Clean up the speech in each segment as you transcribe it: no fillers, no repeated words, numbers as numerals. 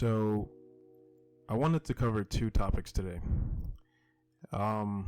So, I wanted to cover two topics today. One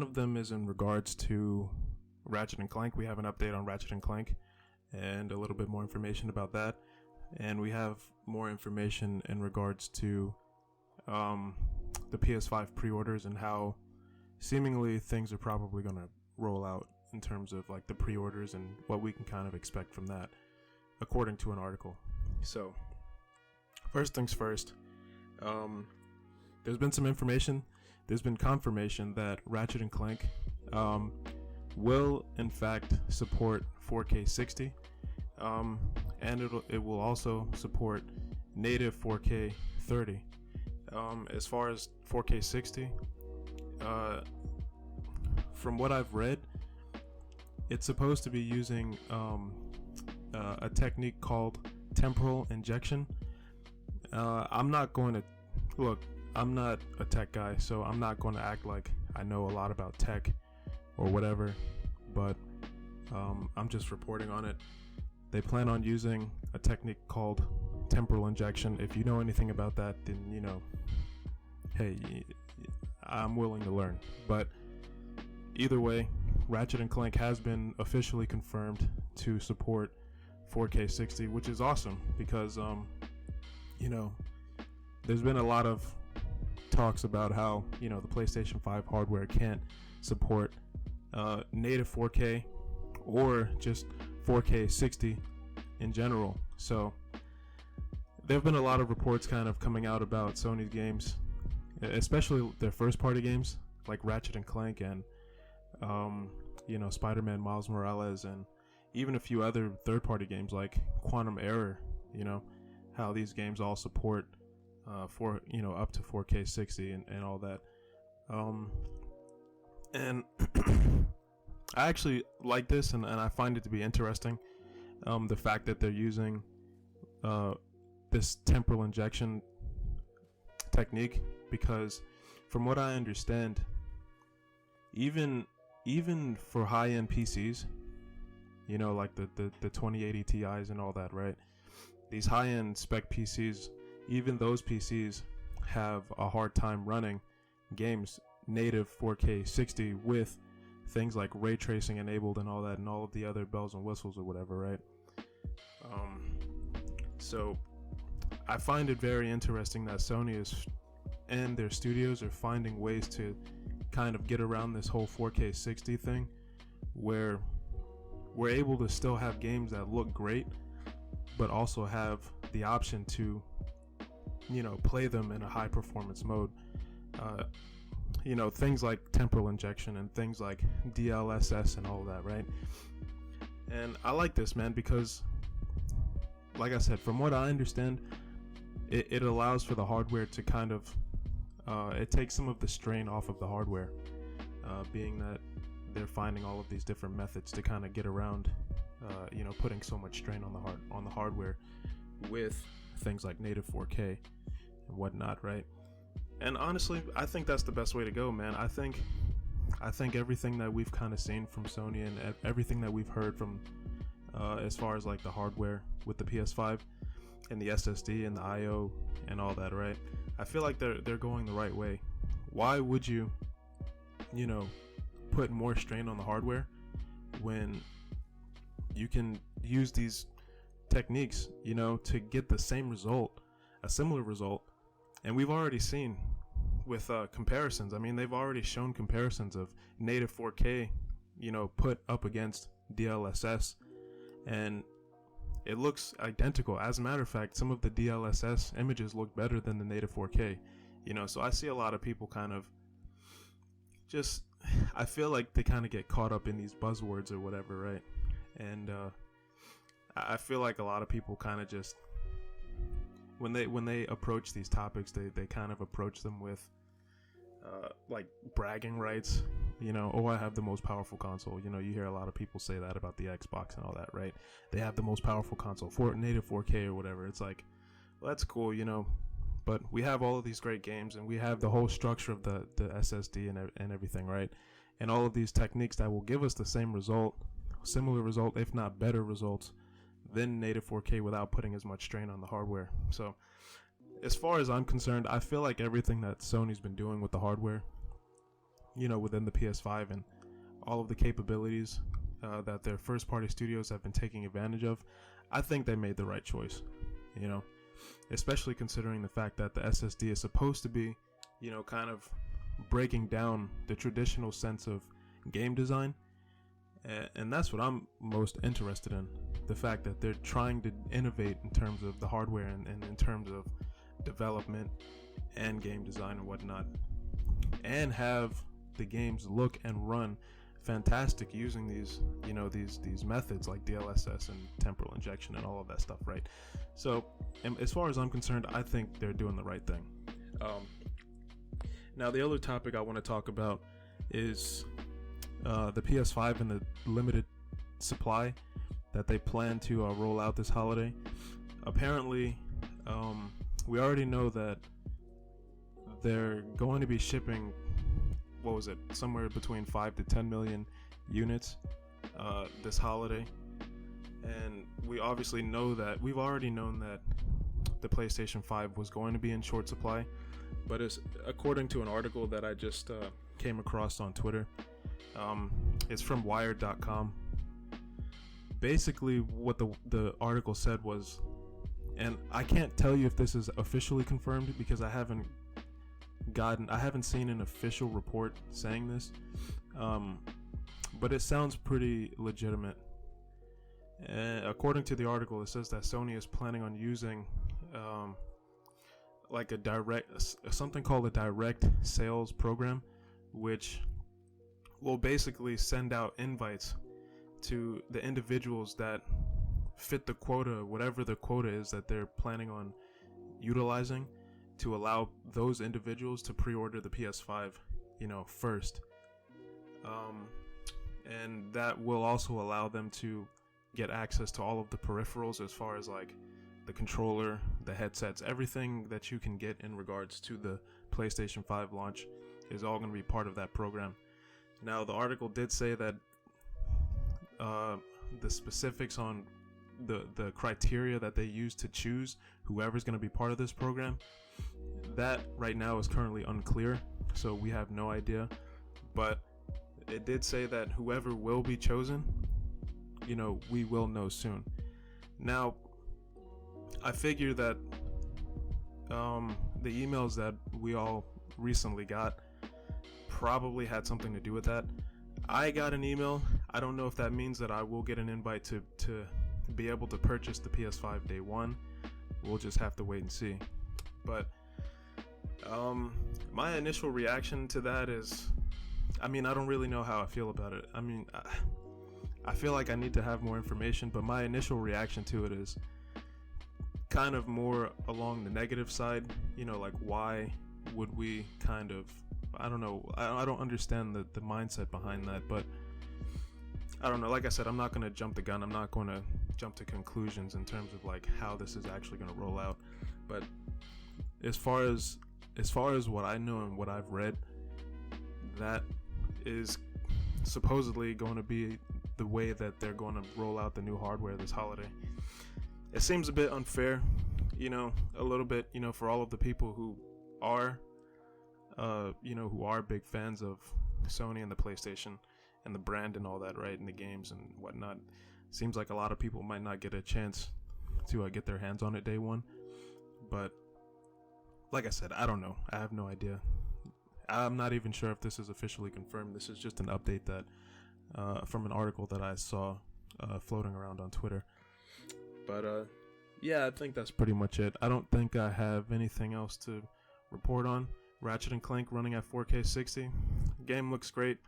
of them is in regards to Ratchet and Clank. We have an update on Ratchet and Clank and a little bit more information about that. And we have more information in regards to the PS5 pre-orders and how seemingly things are probably going to roll out in terms of like the pre-orders and what we can kind of expect from that, according to an article. So, first things first, there's been some information. There's been confirmation that Ratchet and Clank will in fact support 4K 60, and it will also support native 4K 30. As far as 4K 60, from what I've read, it's supposed to be using a technique called Temporal Injection. I'm not a tech guy, so I'm not going to act like I know a lot about tech or whatever, but I'm just reporting on it. They plan on using a technique called Temporal Injection. If you know anything about that, then hey, I'm willing to learn. But either way, Ratchet and Clank has been officially confirmed to support 4K 60, which is awesome because there's been a lot of talks about how the PlayStation 5 hardware can't support native 4K or just 4K 60 in general. So there have been a lot of reports kind of coming out about Sony's games, especially their first party games like Ratchet and Clank and Spider-Man Miles Morales, and even a few other third party games like Quantum Error, how these games all support up to 4K 60 and all that. And I actually like this, and I find it to be interesting, the fact that they're using this temporal injection technique, because from what I understand, even for high-end PCs, like the 2080 Ti's and all that, right? These high-end spec PCs, even those PCs have a hard time running games native 4K 60 with things like ray tracing enabled and all that, and all of the other bells and whistles or whatever, right? So I find it very interesting that Sony and their studios are finding ways to kind of get around this whole 4K 60 thing, where we're able to still have games that look great, but also have the option to play them in a high performance mode. Things like temporal injection and things like DLSS and all of that, right? And I like this, man, because like I said, from what I understand, it allows for the hardware to kind of it takes some of the strain off of the hardware, being that they're finding all of these different methods to kind of get around putting so much strain on the hardware with things like native 4K and whatnot, right? And honestly, I think that's the best way to go, man. I think everything that we've kind of seen from Sony and everything that we've heard from as far as like the hardware with the PS5 and the SSD and the IO and all that, right? I feel like they're going the right way. Why would you put more strain on the hardware when you can use these techniques to get the same result, a similar result? And we've already seen with comparisons. I mean, they've already shown comparisons of native 4K put up against DLSS, and it looks identical. As a matter of fact, some of the DLSS images look better than the native 4K. So I see a lot of people kind of just, I feel like they kind of get caught up in these buzzwords or whatever, right? And I feel like a lot of people kind of just, when they approach these topics, they kind of approach them with like bragging rights. I have the most powerful console. You hear a lot of people say that about the Xbox and all that, right? They have the most powerful console for native 4K or whatever. It's like, well, that's cool, but we have all of these great games, and we have the whole structure of the SSD and everything, right? And all of these techniques that will give us the same result, similar result, if not better results than native 4K without putting as much strain on the hardware. So as far as I'm concerned, I feel like everything that Sony's been doing with the hardware, within the PS5 and all of the capabilities that their first party studios have been taking advantage of, I think they made the right choice, especially considering the fact that the SSD is supposed to be, kind of breaking down the traditional sense of game design. And that's what I'm most interested in. The fact that they're trying to innovate in terms of the hardware and in terms of development and game design and whatnot, and have the games look and run fantastic using these these methods like DLSS and temporal injection and all of that stuff, right? So as far as I'm concerned, I think they're doing the right thing. Now the other topic I want to talk about is the PS5 and the limited supply that they plan to roll out this holiday. Apparently, we already know that they're going to be shipping, somewhere between 5 to 10 million units this holiday. And we obviously know that, we've already known that the PlayStation 5 was going to be in short supply, but according to an article that I just came across on Twitter, it's from Wired.com. Basically, what the article said was, and I can't tell you if this is officially confirmed because I haven't seen an official report saying this, but it sounds pretty legitimate. According to the article, it says that Sony is planning on using like something called a direct sales program, which will basically send out invites to the individuals that fit the quota, whatever the quota is that they're planning on utilizing, to allow those individuals to pre-order the PS5, first. And that will also allow them to get access to all of the peripherals, as far as like the controller, the headsets, everything that you can get in regards to the PlayStation 5 launch is all going to be part of that program. Now, the article did say that the specifics on the criteria that they use to choose whoever's going to be part of this program, that right now is currently unclear, so we have no idea. But it did say that whoever will be chosen, we will know soon. Now, I figure that the emails that we all recently got probably had something to do with that. I got an email. I don't know if that means that I will get an invite to be able to purchase the PS5 day one. We'll just have to wait and see. But my initial reaction to that is, I don't really know how I feel about it. I feel like I need to have more information, but my initial reaction to it is kind of more along the negative side. Like, why would we kind of, I don't know, I don't understand the mindset behind that, but I don't know. Like I said, I'm not going to jump the gun. I'm not going to jump to conclusions in terms of like how this is actually going to roll out. But as far as what I know and what I've read, that is supposedly going to be the way that they're going to roll out the new hardware this holiday. It seems a bit unfair, a little bit, for all of the people who are, who are big fans of Sony and the PlayStation and the brand and all that, right, and the games and whatnot. Seems like a lot of people might not get a chance to get their hands on it day one. But like I said, I don't know. I have no idea. I'm not even sure if this is officially confirmed. This is just an update that from an article that I saw floating around on Twitter. But yeah, I think that's pretty much it. I don't think I have anything else to report on. Ratchet and Clank running at 4K 60. Game looks great.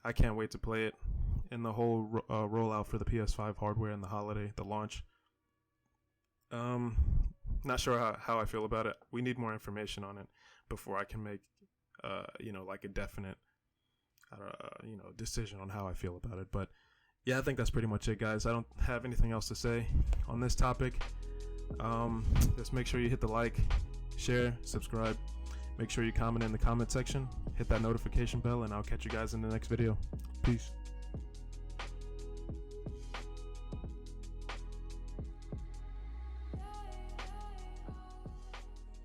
I can't wait to play it. And the whole rollout for the PS5 hardware and the holiday, the launch. Not sure how I feel about it. We need more information on it before I can make, like a definite, decision on how I feel about it. But yeah, I think that's pretty much it, guys. I don't have anything else to say on this topic. Just make sure you hit the like, share, subscribe. Make sure you comment in the comment section. Hit that notification bell, and I'll catch you guys in the next video. Peace.